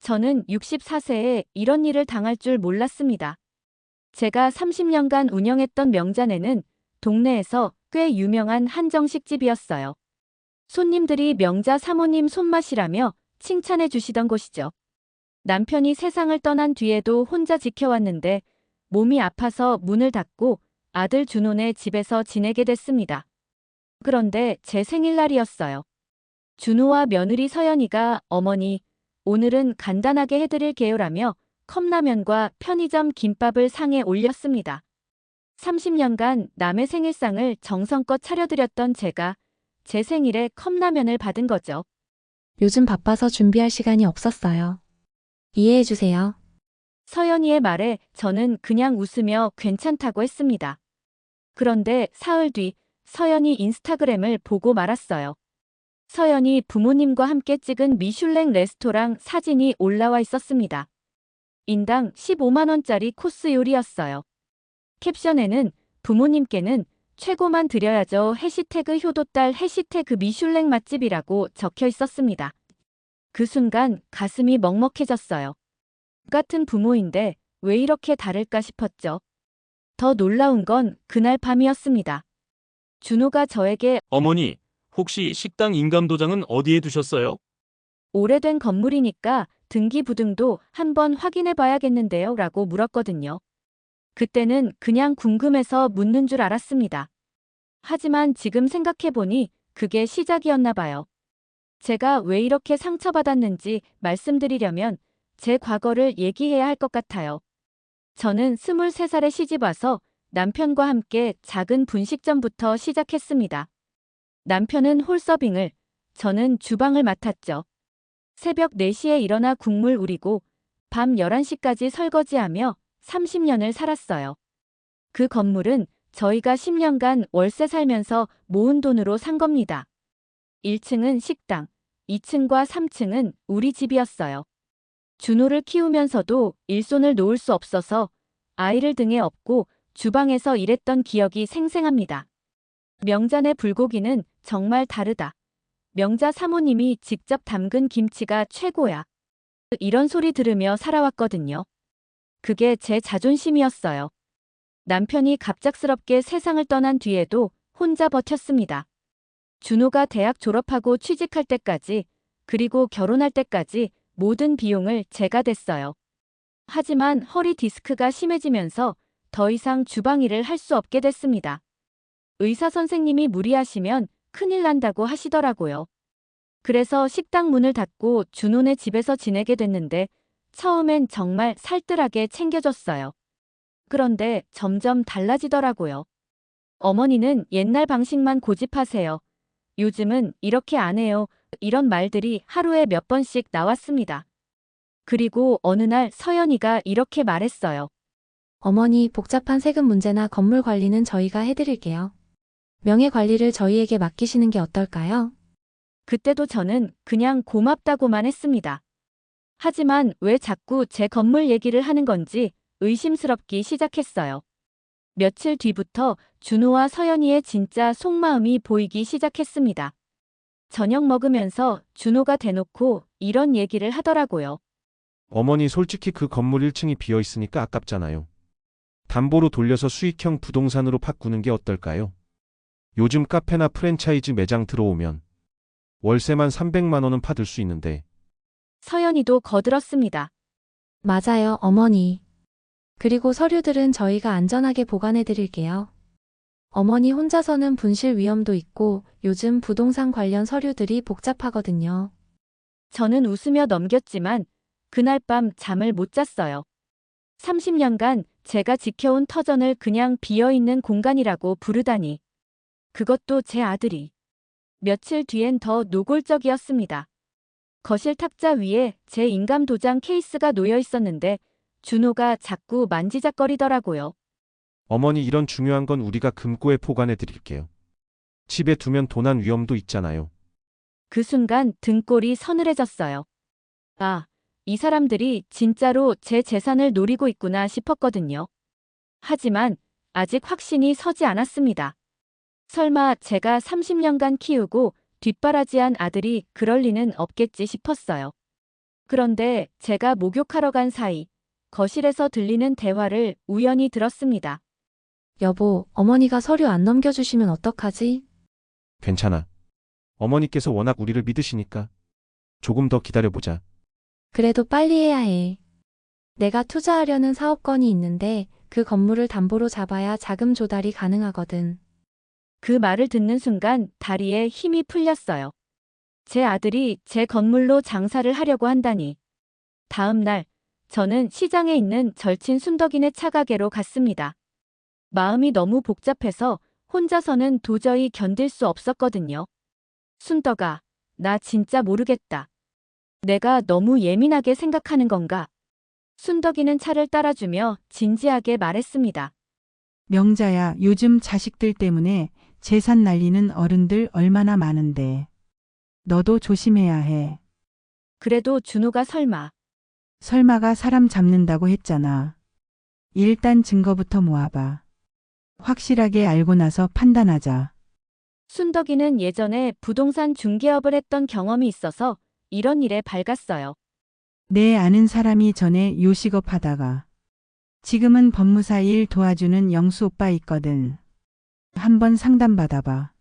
저는 64세에 이런 일을 당할 줄 몰랐습니다. 제가 30년간 운영했던 명자네는 동네에서 꽤 유명한 한정식집이었어요. 손님들이 명자 사모님 손맛이라며 칭찬해 주시던 곳이죠. 남편이 세상을 떠난 뒤에도 혼자 지켜왔는데 몸이 아파서 문을 닫고 아들 준호네 집에서 지내게 됐습니다. 그런데 제 생일날이었어요. 준호와 며느리 서연이가 어머니, 오늘은 간단하게 해드릴게요라며 컵라면과 편의점 김밥을 상에 올렸습니다. 30년간 남의 생일상을 정성껏 차려드렸던 제가 제 생일에 컵라면을 받은 거죠. 요즘 바빠서 준비할 시간이 없었어요. 이해해주세요. 서연이의 말에 저는 그냥 웃으며 괜찮다고 했습니다. 그런데 사흘 뒤 서연이 인스타그램을 보고 말았어요. 서연이 부모님과 함께 찍은 미슐랭 레스토랑 사진이 올라와 있었습니다. 인당 15만 원짜리 코스 요리였어요. 캡션에는 부모님께는 최고만 드려야죠 해시태그 효도딸 해시태그 미슐랭 맛집이라고 적혀 있었습니다. 그 순간 가슴이 먹먹해졌어요. 같은 부모인데 왜 이렇게 다를까 싶었죠. 더 놀라운 건 그날 밤이었습니다. 준호가 저에게 어머니, 혹시 식당 인감도장은 어디에 두셨어요? 오래된 건물이니까 등기부등도 한번 확인해 봐야겠는데요 라고 물었거든요. 그때는 그냥 궁금해서 묻는 줄 알았습니다. 하지만 지금 생각해보니 그게 시작이었나 봐요. 제가 왜 이렇게 상처받았는지 말씀드리려면 제 과거를 얘기해야 할 것 같아요. 저는 23살에 시집와서 남편과 함께 작은 분식점부터 시작했습니다. 남편은 홀서빙을, 저는 주방을 맡았죠. 새벽 4시에 일어나 국물 우리고 밤 11시까지 설거지하며 30년을 살았어요. 그 건물은 저희가 10년간 월세 살면서 모은 돈으로 산 겁니다. 1층은 식당, 2층과 3층은 우리 집이었어요. 준호를 키우면서도 일손을 놓을 수 없어서 아이를 등에 업고 주방에서 일했던 기억이 생생합니다. 명자네 불고기는 정말 다르다. 명자 사모님이 직접 담근 김치가 최고야. 이런 소리 들으며 살아왔거든요. 그게 제 자존심이었어요. 남편이 갑작스럽게 세상을 떠난 뒤에도 혼자 버텼습니다. 준호가 대학 졸업하고 취직할 때까지, 그리고 결혼할 때까지 모든 비용을 제가 댔어요. 하지만 허리 디스크가 심해지면서 더 이상 주방 일을 할 수 없게 됐습니다. 의사 선생님이 무리하시면 큰일 난다고 하시더라고요. 그래서 식당 문을 닫고 준호네 집에서 지내게 됐는데 처음엔 정말 살뜰하게 챙겨줬어요. 그런데 점점 달라지더라고요. 어머니는 옛날 방식만 고집하세요. 요즘은 이렇게 안 해요. 이런 말들이 하루에 몇 번씩 나왔습니다. 그리고 어느 날 서연이가 이렇게 말했어요. 어머니, 복잡한 세금 문제나 건물 관리는 저희가 해드릴게요. 명예 관리를 저희에게 맡기시는 게 어떨까요? 그때도 저는 그냥 고맙다고만 했습니다. 하지만 왜 자꾸 제 건물 얘기를 하는 건지 의심스럽기 시작했어요. 며칠 뒤부터 준호와 서연이의 진짜 속마음이 보이기 시작했습니다. 저녁 먹으면서 준호가 대놓고 이런 얘기를 하더라고요. 어머니 솔직히 그 건물 1층이 비어 있으니까 아깝잖아요. 담보로 돌려서 수익형 부동산으로 바꾸는 게 어떨까요? 요즘 카페나 프랜차이즈 매장 들어오면 월세만 300만 원은 받을 수 있는데. 서연이도 거들었습니다. 맞아요, 어머니. 그리고 서류들은 저희가 안전하게 보관해 드릴게요. 어머니 혼자서는 분실 위험도 있고 요즘 부동산 관련 서류들이 복잡하거든요. 저는 웃으며 넘겼지만 그날 밤 잠을 못 잤어요. 30년간 제가 지켜온 터전을 그냥 비어있는 공간이라고 부르다니. 그것도 제 아들이. 며칠 뒤엔 더 노골적이었습니다. 거실 탁자 위에 제 인감 도장 케이스가 놓여 있었는데 준호가 자꾸 만지작거리더라고요. 어머니 이런 중요한 건 우리가 금고에 보관해 드릴게요. 집에 두면 도난 위험도 있잖아요. 그 순간 등골이 서늘해졌어요. 아, 이 사람들이 진짜로 제 재산을 노리고 있구나 싶었거든요. 하지만 아직 확신이 서지 않았습니다. 설마 제가 30년간 키우고 뒷바라지한 아들이 그럴 리는 없겠지 싶었어요. 그런데 제가 목욕하러 간 사이 거실에서 들리는 대화를 우연히 들었습니다. 여보, 어머니가 서류 안 넘겨주시면 어떡하지? 괜찮아. 어머니께서 워낙 우리를 믿으시니까. 조금 더 기다려보자. 그래도 빨리 해야 해. 내가 투자하려는 사업건이 있는데 그 건물을 담보로 잡아야 자금 조달이 가능하거든. 그 말을 듣는 순간 다리에 힘이 풀렸어요. 제 아들이 제 건물로 장사를 하려고 한다니. 다음 날, 저는 시장에 있는 절친 순덕이네 차가게로 갔습니다. 마음이 너무 복잡해서 혼자서는 도저히 견딜 수 없었거든요. 순덕아, 나 진짜 모르겠다. 내가 너무 예민하게 생각하는 건가? 순덕이는 차를 따라주며 진지하게 말했습니다. 명자야, 요즘 자식들 때문에 재산 날리는 어른들 얼마나 많은데. 너도 조심해야 해. 그래도 준호가 설마. 설마가 사람 잡는다고 했잖아. 일단 증거부터 모아봐. 확실하게 알고 나서 판단하자. 순덕이는 예전에 부동산 중개업을 했던 경험이 있어서 이런 일에 밝았어요. 내 아는 사람이 전에 요식업 하다가 지금은 법무사 일 도와주는 영수 오빠 있거든. 한번 상담받아봐.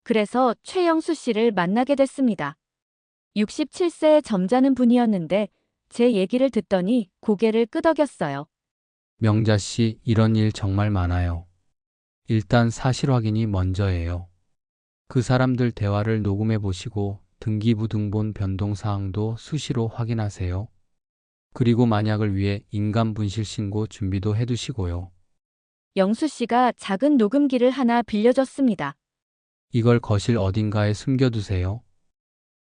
그래서 최영수 씨를 만나게 됐습니다. 67세의 점잖은 분이었는데 제 얘기를 듣더니 고개를 끄덕였어요. 명자 씨, 이런 일 정말 많아요. 일단 사실 확인이 먼저예요. 그 사람들 대화를 녹음해 보시고 등기부등본 변동 사항도 수시로 확인하세요. 그리고 만약을 위해 인감 분실 신고 준비도 해두시고요. 영수 씨가 작은 녹음기를 하나 빌려줬습니다. 이걸 거실 어딘가에 숨겨두세요.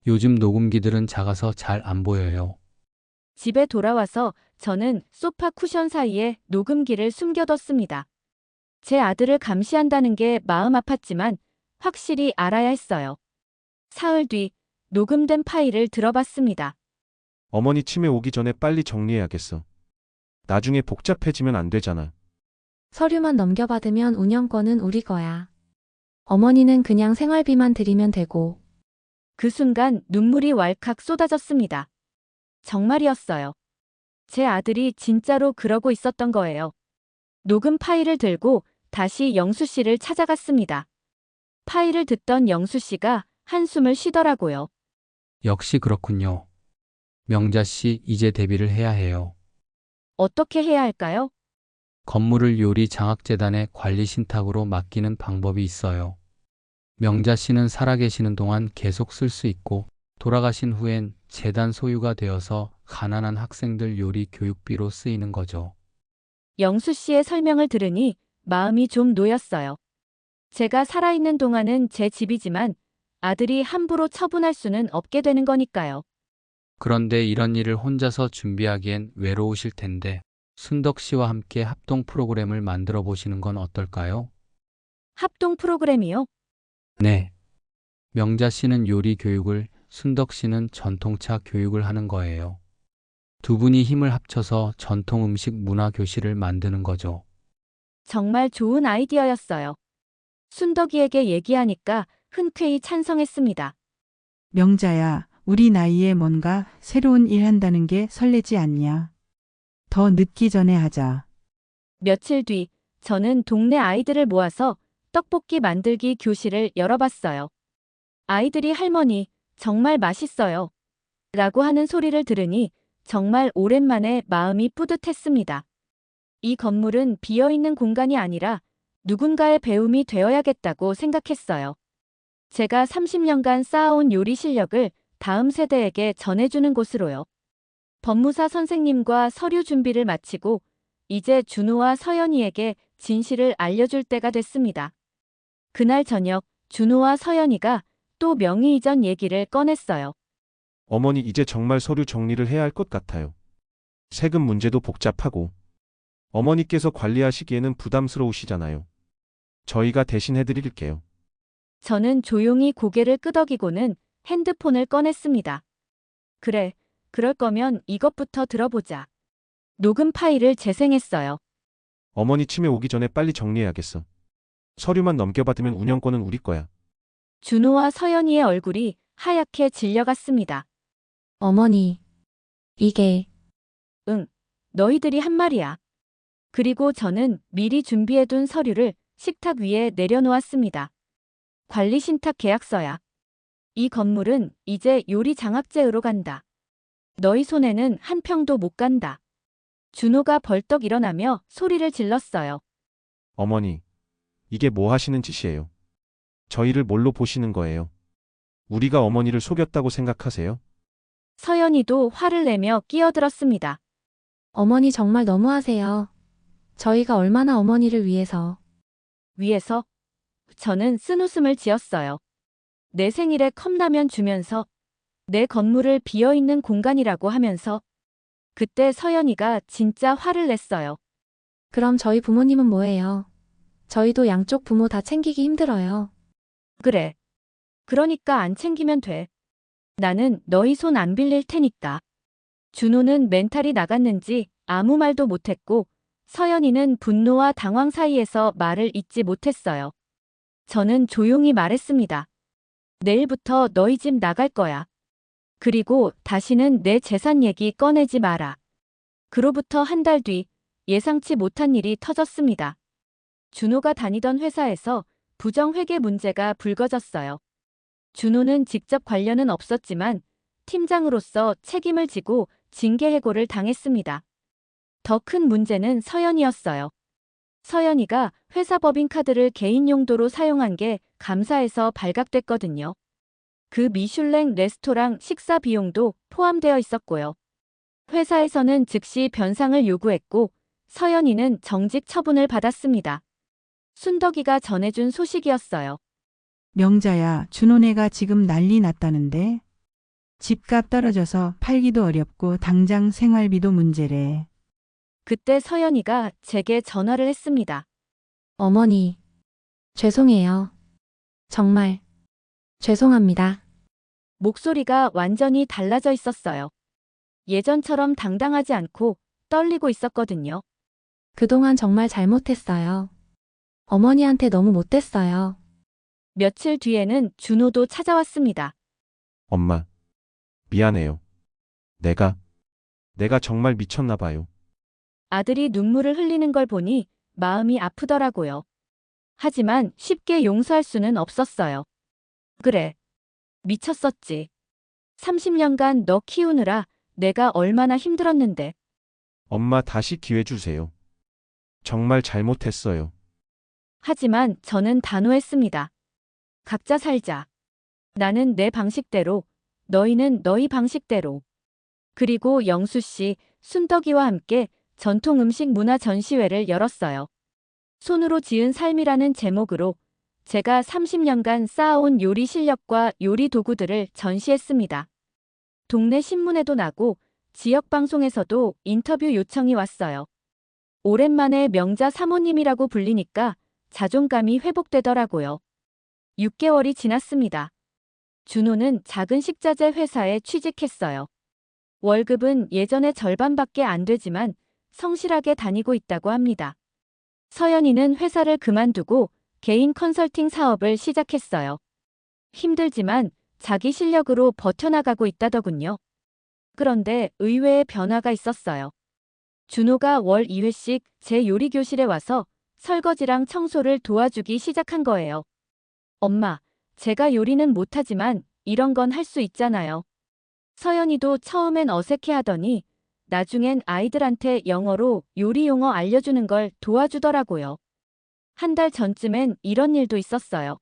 요즘 녹음기들은 작아서 잘 안 보여요. 집에 돌아와서 저는 소파 쿠션 사이에 녹음기를 숨겨뒀습니다. 제 아들을 감시한다는 게 마음 아팠지만 확실히 알아야 했어요. 사흘 뒤 녹음된 파일을 들어봤습니다. 어머니 치매 오기 전에 빨리 정리해야겠어. 나중에 복잡해지면 안 되잖아. 서류만 넘겨받으면 운영권은 우리 거야. 어머니는 그냥 생활비만 드리면 되고. 그 순간 눈물이 왈칵 쏟아졌습니다. 정말이었어요. 제 아들이 진짜로 그러고 있었던 거예요. 녹음 파일을 들고 다시 영수 씨를 찾아갔습니다. 파일을 듣던 영수 씨가 한숨을 쉬더라고요. 역시 그렇군요. 명자 씨, 이제 대비를 해야 해요. 어떻게 해야 할까요? 건물을 요리 장학재단의 관리 신탁으로 맡기는 방법이 있어요. 명자 씨는 살아계시는 동안 계속 쓸 수 있고 돌아가신 후엔 재단 소유가 되어서 가난한 학생들 요리 교육비로 쓰이는 거죠. 영수 씨의 설명을 들으니 마음이 좀 놓였어요. 제가 살아있는 동안은 제 집이지만 아들이 함부로 처분할 수는 없게 되는 거니까요. 그런데 이런 일을 혼자서 준비하기엔 외로우실 텐데 순덕 씨와 함께 합동 프로그램을 만들어 보시는 건 어떨까요? 합동 프로그램이요? 네. 명자 씨는 요리 교육을, 순덕 씨는 전통차 교육을 하는 거예요. 두 분이 힘을 합쳐서 전통 음식 문화 교실을 만드는 거죠. 정말 좋은 아이디어였어요. 순덕이에게 얘기하니까 흔쾌히 찬성했습니다. 명자야, 우리 나이에 뭔가 새로운 일 한다는 게 설레지 않냐? 더 늦기 전에 하자. 며칠 뒤 저는 동네 아이들을 모아서 떡볶이 만들기 교실을 열어봤어요. 아이들이 할머니, 정말 맛있어요. 라고 하는 소리를 들으니 정말 오랜만에 마음이 뿌듯했습니다. 이 건물은 비어있는 공간이 아니라 누군가의 배움이 되어야겠다고 생각했어요. 제가 30년간 쌓아온 요리 실력을 다음 세대에게 전해주는 곳으로요. 법무사 선생님과 서류 준비를 마치고 이제 준호와 서연이에게 진실을 알려줄 때가 됐습니다. 그날 저녁 준호와 서연이가 또 명의 이전 얘기를 꺼냈어요. 어머니 이제 정말 서류 정리를 해야 할 것 같아요. 세금 문제도 복잡하고 어머니께서 관리하시기에는 부담스러우시잖아요. 저희가 대신 해드릴게요. 저는 조용히 고개를 끄덕이고는 핸드폰을 꺼냈습니다. 그래, 그럴 거면 이것부터 들어보자. 녹음 파일을 재생했어요. 어머니 치매 오기 전에 빨리 정리해야겠어. 서류만 넘겨받으면 운영권은 우리 거야. 준호와 서연이의 얼굴이 하얗게 질려갔습니다. 어머니, 이게 너희들이 한 말이야. 그리고 저는 미리 준비해둔 서류를 식탁 위에 내려놓았습니다. 관리 신탁 계약서야. 이 건물은 이제 요리 장학제의로 간다. 너희 손에는 한 평도 못 간다. 준호가 벌떡 일어나며 소리를 질렀어요. 어머니, 이게 뭐 하시는 짓이에요? 저희를 뭘로 보시는 거예요? 우리가 어머니를 속였다고 생각하세요? 서연이도 화를 내며 끼어들었습니다. 어머니 정말 너무하세요. 저희가 얼마나 어머니를 위해서. 위에서 저는 쓴웃음을 지었어요. 내 생일에 컵라면 주면서 내 건물을 비어있는 공간이라고 하면서 그때 서연이가 진짜 화를 냈어요. 그럼 저희 부모님은 뭐예요? 저희도 양쪽 부모 다 챙기기 힘들어요. 그래. 그러니까 안 챙기면 돼. 나는 너희 손 안 빌릴 테니까. 준호는 멘탈이 나갔는지 아무 말도 못했고 서연이는 분노와 당황 사이에서 말을 잇지 못했어요. 저는 조용히 말했습니다. 내일부터 너희 집 나갈 거야. 그리고 다시는 내 재산 얘기 꺼내지 마라. 그로부터 한 달 뒤 예상치 못한 일이 터졌습니다. 준호가 다니던 회사에서 부정회계 문제가 불거졌어요. 준호는 직접 관련은 없었지만 팀장으로서 책임을 지고 징계 해고를 당했습니다. 더 큰 문제는 서연이었어요. 서연이가 회사 법인카드를 개인 용도로 사용한 게 감사해서 발각됐거든요. 그 미슐랭 레스토랑 식사 비용도 포함되어 있었고요. 회사에서는 즉시 변상을 요구했고 서연이는 정직 처분을 받았습니다. 순덕이가 전해준 소식이었어요. 명자야, 준호네가 지금 난리 났다는데. 집값 떨어져서 팔기도 어렵고 당장 생활비도 문제래. 그때 서연이가 제게 전화를 했습니다. 어머니. 죄송해요. 정말. 죄송합니다. 목소리가 완전히 달라져 있었어요. 예전처럼 당당하지 않고 떨리고 있었거든요. 그동안 정말 잘못했어요. 어머니한테 너무 못됐어요. 며칠 뒤에는 준호도 찾아왔습니다. 엄마, 미안해요. 내가 정말 미쳤나 봐요. 아들이 눈물을 흘리는 걸 보니 마음이 아프더라고요. 하지만 쉽게 용서할 수는 없었어요. 그래. 미쳤었지. 30년간 너 키우느라 내가 얼마나 힘들었는데. 엄마 다시 기회 주세요. 정말 잘못했어요. 하지만 저는 단호했습니다. 각자 살자. 나는 내 방식대로, 너희는 너희 방식대로. 그리고 영수 씨, 순덕이와 함께 전통 음식 문화 전시회를 열었어요. 손으로 지은 삶이라는 제목으로 제가 30년간 쌓아온 요리 실력과 요리 도구들을 전시했습니다. 동네 신문에도 나고 지역 방송에서도 인터뷰 요청이 왔어요. 오랜만에 명자 사모님이라고 불리니까 자존감이 회복되더라고요. 6개월이 지났습니다. 준호는 작은 식자재 회사에 취직했어요. 월급은 예전의 절반밖에 안 되지만 성실하게 다니고 있다고 합니다. 서연이는 회사를 그만두고 개인 컨설팅 사업을 시작했어요. 힘들지만 자기 실력으로 버텨나가고 있다더군요. 그런데 의외의 변화가 있었어요. 준호가 월 2회씩 제 요리 교실에 와서 설거지랑 청소를 도와주기 시작한 거예요. 엄마, 제가 요리는 못하지만 이런 건 할 수 있잖아요. 서연이도 처음엔 어색해하더니 나중엔 아이들한테 영어로 요리 용어 알려주는 걸 도와주더라고요. 한 달 전쯤엔 이런 일도 있었어요.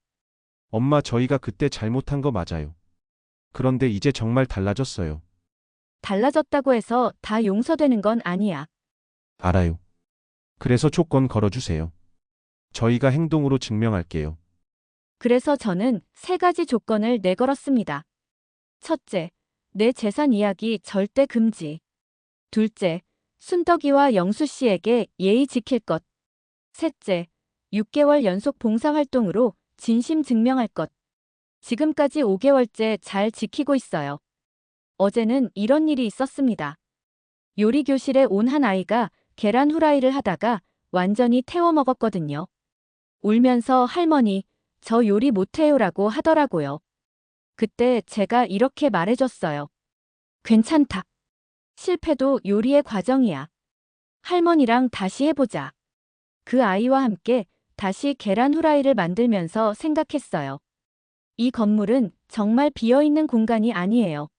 엄마 저희가 그때 잘못한 거 맞아요. 그런데 이제 정말 달라졌어요. 달라졌다고 해서 다 용서되는 건 아니야. 알아요. 그래서 조건 걸어주세요. 저희가 행동으로 증명할게요. 그래서 저는 3가지 조건을 내걸었습니다. 첫째, 내 재산 이야기 절대 금지. 둘째, 순덕이와 영수 씨에게 예의 지킬 것. 셋째, 6개월 연속 봉사활동으로 진심 증명할 것. 지금까지 5개월째 잘 지키고 있어요. 어제는 이런 일이 있었습니다. 요리 교실에 온 한 아이가 계란 후라이를 하다가 완전히 태워 먹었거든요. 울면서 할머니, 저 요리 못해요라고 하더라고요. 그때 제가 이렇게 말해줬어요. 괜찮다. 실패도 요리의 과정이야. 할머니랑 다시 해보자. 그 아이와 함께 다시 계란 후라이를 만들면서 생각했어요. 이 건물은 정말 비어있는 공간이 아니에요.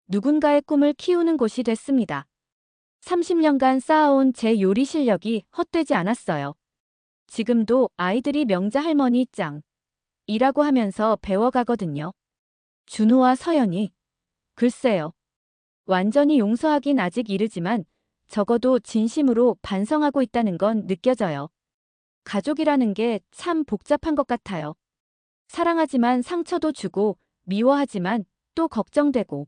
누군가의 꿈을 키우는 곳이 됐습니다. 30년간 쌓아온 제 요리 실력이 헛되지 않았어요. 지금도 아이들이 명자 할머니 짱 이라고 하면서 배워가거든요. 준호와 서연이. 글쎄요. 완전히 용서하긴 아직 이르지만 적어도 진심으로 반성하고 있다는 건 느껴져요. 가족이라는 게 참 복잡한 것 같아요. 사랑하지만 상처도 주고 미워하지만 또 걱정되고.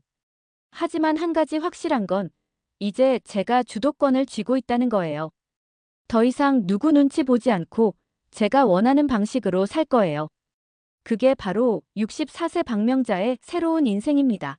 하지만 한 가지 확실한 건 이제 제가 주도권을 쥐고 있다는 거예요. 더 이상 누구 눈치 보지 않고 제가 원하는 방식으로 살 거예요. 그게 바로 64세 박명자의 새로운 인생입니다.